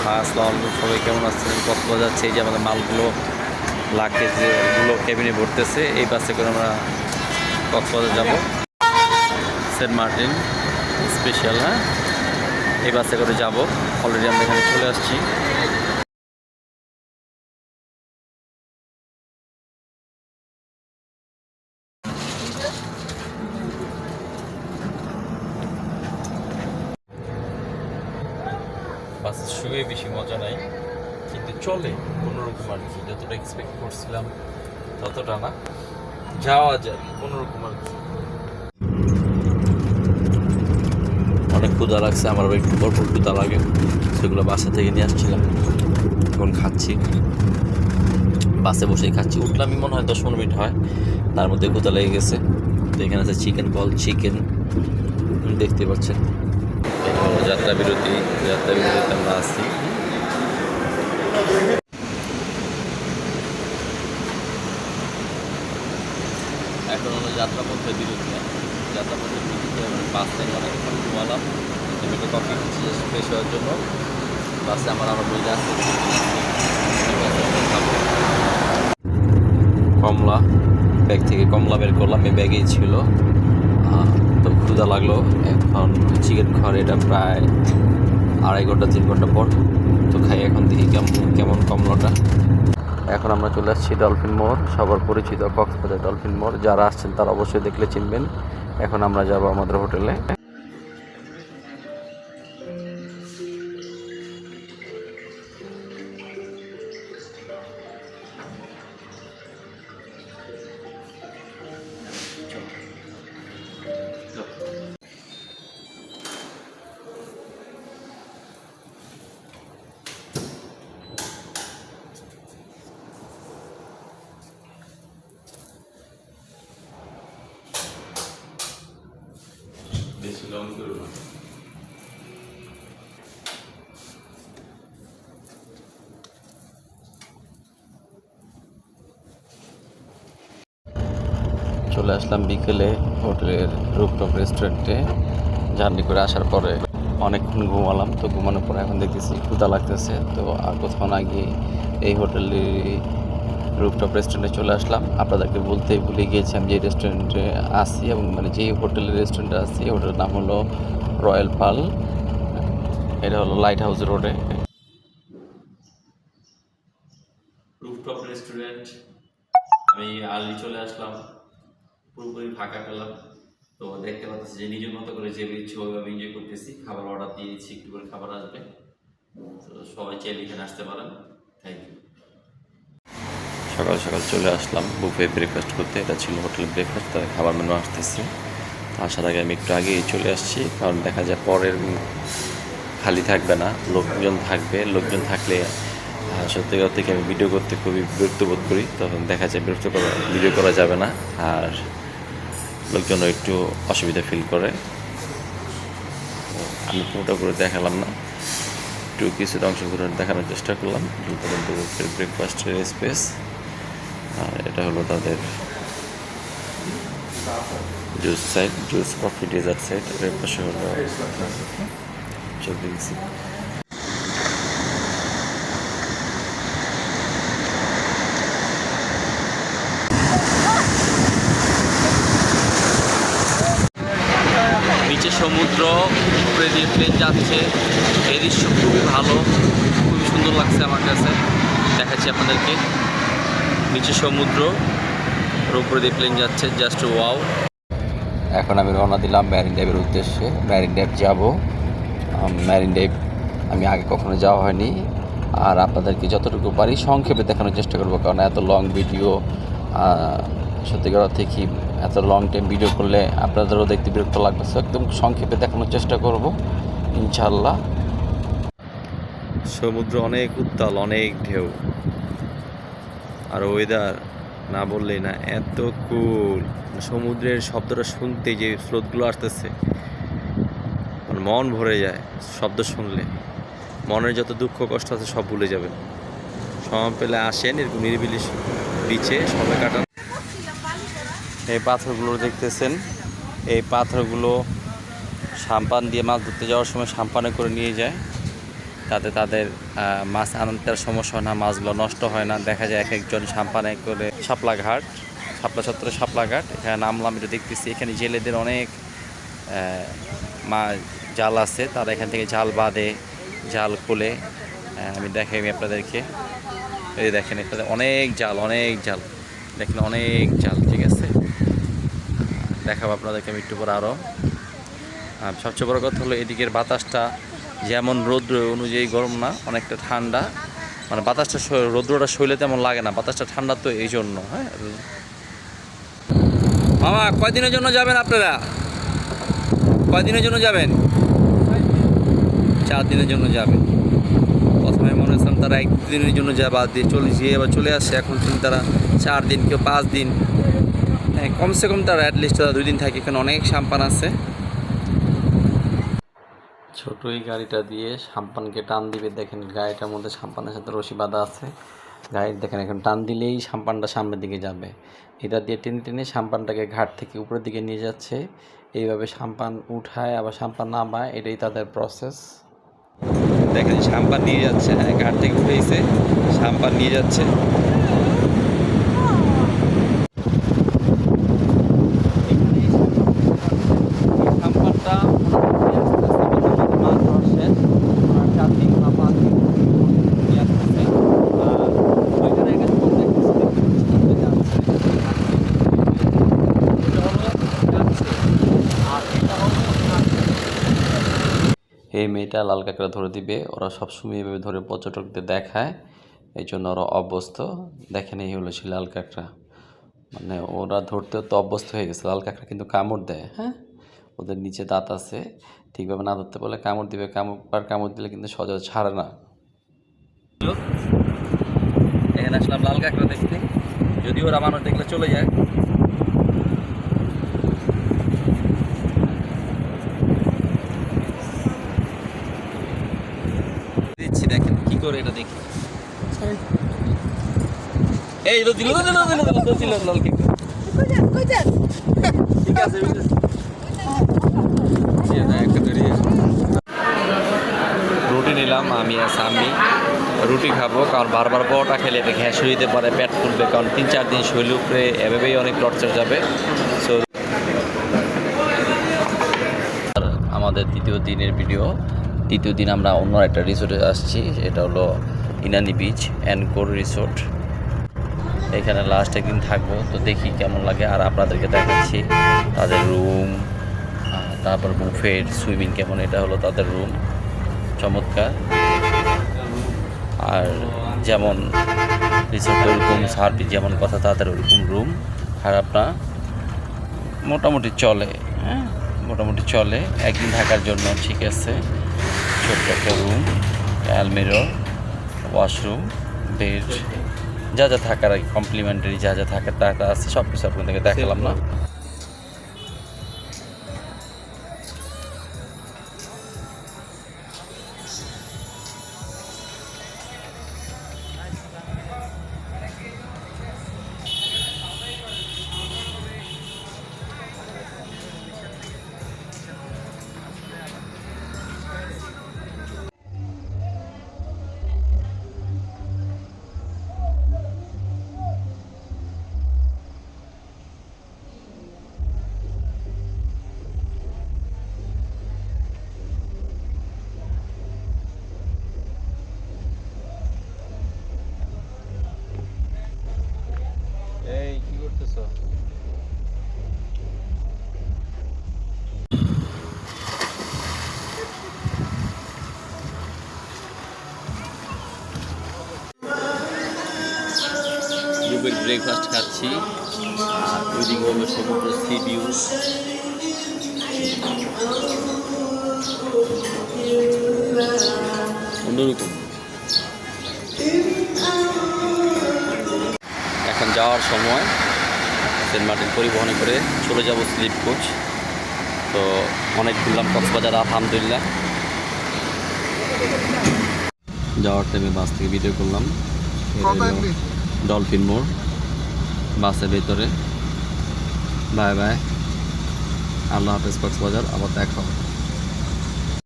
আসসালামু আলাইকুম, সবাই কেমন আছেন? কক্সবাজার যাচ্ছে, এই যে আমাদের মালগুলো লাগেজগুলো কেবিনে ভরতেছে। এই বাসে করে আমরা কক্সবাজার যাব, সেন্ট মার্টিন স্পেশাল। হ্যাঁ, এই বাসে করে যাব। অলরেডি আমরা এখানে চলে আসছি। বাসে শুয়ে বেশি মজা নাই, কিন্তু চলে কোনোরকম আর কি। যতটা এক্সপেক্ট করছিলাম ততটা না, যাওয়া যায় কোনোরকম আর কি। অনেক ক্ষুধা লাগছে আমার, একটু ভরপুর ক্ষুধা লাগে, সেগুলো বাসা থেকে নিয়ে আসছিলাম। এখন খাচ্ছি, বাসে বসেই খাচ্ছি। উঠলামই মনে হয় 10-15 মিনিট হয়, তার মধ্যে ক্ষুধা লেগে গেছে। তো এখানে আছে চিকেন বল, চিকেন দেখতে পাচ্ছেন। যাত্রা বিরতি, যাত্রা বিরতিতে আমরা আসছি। এখন হলো যাত্রাপথের বিরতি। যাত্রাপথের বিরতিতে বাস থেকে অনেকক্ষণ ঘুমালাম, একটু কফি খাচ্ছি ফ্রেশ হওয়ার জন্য। বাসে আমার আরও বই আছে, কমলা ব্যাগ থেকে কমলা বের করলাম, এই ব্যাগেই ছিল। তো ক্ষুধা লাগলো, এখন চিকেন খাওয়ার এটা প্রায় 2.5 ঘন্টা 3 ঘন্টা পর। তো খাই এখন, দেখি কেমন কমলাটা। এখন আমরা চলে আসছি ডলফিন মোড়, সবার পরিচিত কক্সবাজার ডলফিন মোড়। যারা আসছেন তারা অবশ্যই দেখলে চিনবেন। এখন আমরা যাব আমাদের হোটেলে। বেশি লং করো না। চলে আসলাম বিকেলে হোটেলের রুফটপ রেস্টুরেন্টে। জার্নি করে আসার পরে অনেকক্ষণ ঘুমালাম। তো ঘুমানোর পরে এখন দেখতেছি ক্ষুধা লাগতেছে। তো আর কোথাও না গিয়ে এই হোটেলের রুফটপ রেস্টুরেন্টে চলে আসলাম। আপনাদেরকে বলতেই ভুলে গিয়েছি আমি যে রেস্টুরেন্টে আসি, এবং মানে যেই হোটেলের রেস্টুরেন্টে আসি, হোটেলের নাম হলো রয়্যাল পাল। এটা হলো লাইট হাউস রোডে। Rooftop restaurant. আমি আর্লি চলে আসলাম, পুরোপুরি ফাঁকা পেলাম। তো দেখতে পাচ্ছি যে নিজের মতো করে যে ইচ্ছে ওইভাবে এনজয় করতেছি। খাবার অর্ডার দিয়েছি, একটু করে খাবার আসবে। তো সবাই চাইলে এখানে আসতে পারেন। Thank you. সকাল সকাল চলে আসলাম বুফে ব্রেকফাস্ট করতে। এটা ছিল হোটেল ব্রেকফাস্ট, তার খাবার মেনু আসতেছে। আসার আগে আমি একটু আগেই চলে আসছি, কারণ দেখা যায় পরের খালি থাকবে না, লোকজন থাকবে। লোকজন থাকলে সত্যি কথা থেকে আমি ভিডিও করতে খুবই বিরক্ত বোধ করি, তখন দেখা যায় ভিডিও করা যাবে না, আর লোকজনও একটু অসুবিধা ফিল করে। আমি পুরোটা করে দেখালাম না, একটু কিছুটা অংশ করে দেখানোর চেষ্টা করলাম। ব্রেকফাস্টের স্পেস, আর এটা হলো তাদের juice side, juice coffee dessert side. এর পাশে হলো চলতে গেছি। নিচে সমুদ্র, উপরে দিয়ে প্লেন যাচ্ছে। এই দৃশ্য খুবই ভালো, খুবই সুন্দর লাগছে আমার কাছে। দেখাচ্ছি আপনাদেরকে, নিচে সমুদ্র, উপরে দিয়ে প্লেন যাচ্ছে, জাস্ট ওয়াও। এখন আমি রওনা দিলাম ম্যারিন ড্রাইভের উদ্দেশ্যে। ম্যারিন ড্রাইভ যাব। ম্যারিন ড্রাইভ আমি আগে কখনো যাওয়া হয়নি, আর আপনাদেরকে যতটুকু পারি সংক্ষেপে দেখানোর চেষ্টা করবো, কারণ এত লং ভিডিও সত্যিকার অর্থে কি এত লং টাইম ভিডিও করলে আপনাদেরও দেখতে বিরক্ত লাগবে। একদম সংক্ষেপে দেখানোর চেষ্টা করব ইনশাল্লাহ। সমুদ্র অনেক উত্তাল, অনেক ঢেউ, আর ওয়েদার না বললেই না, এত কুল। সমুদ্রের শব্দটা শুনতে, যে স্রোতগুলো আসতেছে, মানে মন ভরে যায় শব্দ শুনলে। মনের যত দুঃখ কষ্ট আছে সব ভুলে যাবেন। সময় পেলে আসেন, এরকম নিরিবিলি বিচে সময় কাটান। এই পাথরগুলো দেখতেছেন, এই পাথরগুলো সাম্পান দিয়ে মাছ ধরতে যাওয়ার সময় সাম্পানে করে নিয়ে যায়। তাতে তাদের মাছ আনতে সমস্যা হয় না, মাছগুলো নষ্ট হয় না। দেখা যায় এক একজন সাম্পানে করে শাপলা চত্বরে শাপলা ঘাট, এখানে নামলাম, এটা দেখতেছি এখানে জেলেদের অনেক জাল আছে, তারা এখান থেকে জাল বাঁধে, জাল খুলে। আমি দেখাই আপনাদেরকে, এই দেখেন এখানে অনেক জাল দেখেন, অনেক জাল। ঠিক আছে, দেখাবো আপনাদেরকে আমি একটু পর আরও। সবচেয়ে বড় কথা হলো এদিকের বাতাসটা যেমন রৌদ্র অনুযায়ী গরম না, অনেকটা ঠান্ডা, মানে বাতাসটা রৌদ্রটা শরীরে তেমন লাগে না, বাতাসটা ঠান্ডা, তো এই জন্য। হ্যাঁ মামা, কয়দিনের জন্য যাবেন আপনারা? কয়দিনের জন্য যাবেন? 4 দিনের জন্য যাবেন। প্রথমে মনে হচ্ছিলাম তারা 1 দিনের জন্য আবার চলে আসে, এখন কিন্তু তারা 4 দিন, কেউ 5 দিন, হ্যাঁ কমসে কম তারা অ্যাটলিস্ট 2 দিন থাকে। এখানে অনেক সাম্পান আছে। ছোট এই গাড়িটা দিয়ে সাম্পানকে টান দিবে, দেখেন গাড়িটার মধ্যে সাম্পানের সাথে রশি বাঁধা আছে। গাড়ি দেখেন এখন টান দিলেই সাম্পানটা সামনের দিকে যাবে। এটা দিয়ে টেনে টেনে সাম্পানটাকে ঘাট থেকে উপরের দিকে নিয়ে যাচ্ছে। এইভাবে সাম্পান উঠায় আবার সাম্পান নামায়, এটাই তাদের প্রসেস। দেখেন সাম্পান নিয়ে যাচ্ছে, হ্যাঁ ঘাট থেকে উঠেছে, সাম্পান নিয়ে যাচ্ছে। এই মেয়েটা লাল কাঁকড়া ধরে দিবে, ওরা সবসময় এভাবে ধরে পর্যটকদের দেখায়, এই জন্য ওরা অভ্যস্ত। দেখেন এই হলো সেই লাল কাঁকড়া, মানে ওরা ধরতেও তো অভ্যস্ত হয়ে গেছে। লাল কাঁকড়া কিন্তু কামড় দেয়, হ্যাঁ ওদের নিচে দাঁত আছে, ঠিকভাবে না ধরতে পারলে কামড় দিবে, কামড় দিলে কিন্তু সহজে ছাড়ে না। এখানে আসলাম লাল কাঁকড়া দেখতে, যদি ওরা মানুষ দেখলে চলে যায়। দিচ্ছি, দেখেন কি করে এটা দেখি। এই দিল লাল কাঁকড়া, ঠিক আছে। রুটি নিলাম আমি আর সাম্মি, রুটি খাবো, কারণ বারবার পরোটা খেলে এটা গ্যাস হয়ে যেতে পারে, পেট ফুলবে, কারণ 3-4 দিন শরীরের উপরে এভাবেই অনেক টর্চার যাবে। সো আমাদের দ্বিতীয় দিনের ভিডিও। তৃতীয় দিন আমরা অন্য একটা রিসোর্টে আসছি, এটা হলো ইনানি বিচ অ্যানকোর রিসোর্ট। এখানে লাস্ট একদিন থাকবো, তো দেখি কেমন লাগে, আর আপনাদেরকে দেখাচ্ছি তাদের রুম, তারপর বুফেট, সুইমিং কেমন। এটা হলো তাদের রুম, চমৎকার। আর যেমন রিসোর্টে ওরকম সার্ভিস যেমন কথা, তাদের ওরকম রুম। আর আপনার মোটামুটি চলে, হ্যাঁ মোটামুটি চলে একদিন থাকার জন্য। ঠিক আছে, ছোট্ট একটা রুম, অ্যালমিরো, ওয়াশরুম, বেড, যা যা থাকার আর কি, কমপ্লিমেন্টারি যা যা থাকার তা আছে, সব কিছু আপনাদেরকে দেখালাম না। এই কি করতেছো? গ্রুপের ব্রেকফাস্ট খাচ্ছি, আর ওইদিকে হলো সমুদ্র সি ভিউ। অন্যরকম। এখন যাওয়ার সময় সেন্ট মার্টিন পরিবহনে করে চলে যাব স্লিপ কোচ। তো অনেক ঘুরলাম কক্সবাজার, আলহামদুলিল্লাহ। যাওয়ার টাইমে বাস থেকে ভিডিও করলাম, ডলফিন মোড়, বাসের ভেতরে। বাই বাই, আল্লাহ হাফেজ কক্সবাজার, আবার দেখা হবে।